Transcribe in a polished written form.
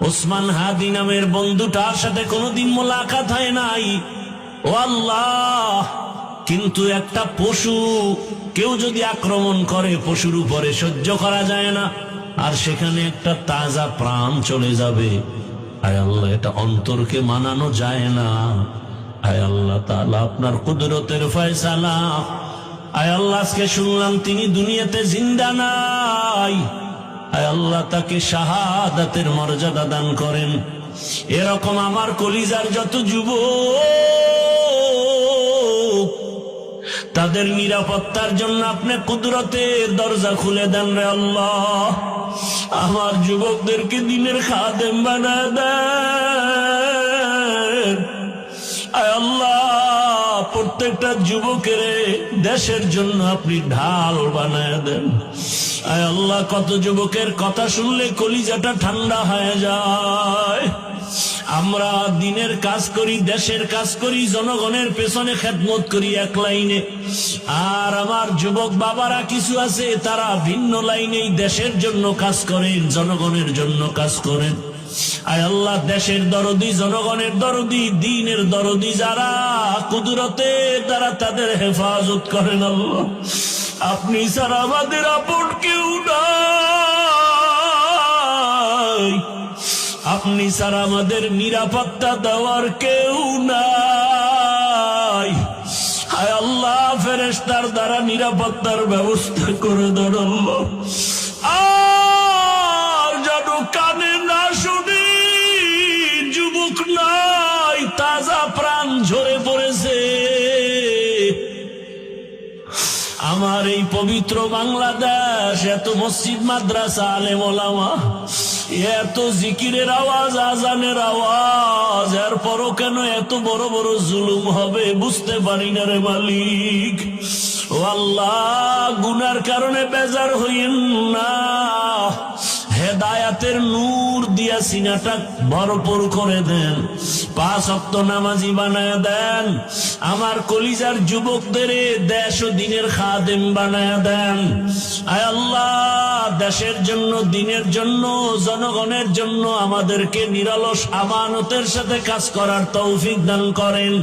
ওসমান হাদি নামের বন্ধুটার সাথে কোনোদিন মোলাকাত হয় নাই। ও আল্লাহ, কিন্তু একটা পশু কেউ যদি আক্রমণ করে পশুর উপরে সহ্য করা যায় না, আর সেখানে একটা তাজা প্রাণ চলে যাবে। আয় আল্লাহ, এটা অন্তরকে মানানো যায় না। আয় আল্লাহ তাআলা, আপনার কুদরতের ফয়সালা। আয় আল্লাহ, আজকে শুনলাম তিনি দুনিয়াতে জিন্দা নাই। আয় আল্লাহ, তাকে শাহাদাতের মর্যাদা দান করেন। এরকম আমার কলিজার যত যুবক, তাদের নিরাপত্তার জন্য আপনি কুদরতের দরজা খুলে দেন রে আল্লাহ। আমার যুবকদেরকে দিনের খাদেম বানায় দেন। আয় আল্লাহ, প্রত্যেকটা যুবকের দেশের জন্য আপনি ঢাল বানায় দেন। আয় আল্লাহ, কত যুবকের কথা শুনলে কলিজাটা ঠান্ডা হয়ে যায়। আমরা দিনের কাজ করি, দেশের কাজ করি, জনগণের পেছনে খেদমত করি এক লাইনে, আর আমার যুবক বাবারা কিছু আছে তারা ভিন্ন লাইনেই দেশের জন্য কাজ করেন, জনগণের জন্য কাজ করেন। আয় আল্লাহ, দেশের দরদি, জনগণের দরদি, দ্বীনের দরদি যারা, কুদরতের দ্বারা তাদের হেফাজত করেন আল্লাহ। আপনি ছাড়া আমাদের আপন কেউ নাই, আপনি ছাড়া আমাদের নিরাপত্তা দেওয়ার কেউ নাই। হায় আল্লাহ, ফেরেশতার দ্বারা নিরাপত্তার ব্যবস্থা করে দেন আল্লাহ। আর যেন কানে না শুনি, যুবক নাই, তাজা প্রাণ ঝরে পড়েছে। আমার এই পবিত্র বাংলাদেশ, এত মসজিদ, মাদ্রাসা, আলেম ওলামা, এত জিকিরের আওয়াজ, আজানের আওয়াজ, এরপরও কেন এত বড় বড় জুলুম হবে বুঝতে পারি না রে মালিক। ও আল্লাহ, গুনার কারণে বেজার হইন না, হেদায়াতের নূর দিয়া সিনাটা ভরপুর করে দেন, 5 ওয়াক্ত নামাজি বানায় দেন। আমার কলিজার যুবকদের দেশ ও দিনের খাদেম বানায় দেন। আয় আল্লাহ, দেশের জন্য, দিনের জন্য, জনগণের জন্য আমাদেরকে নিরলস আমানতের সাথে কাজ করার তৌফিক দান করেন।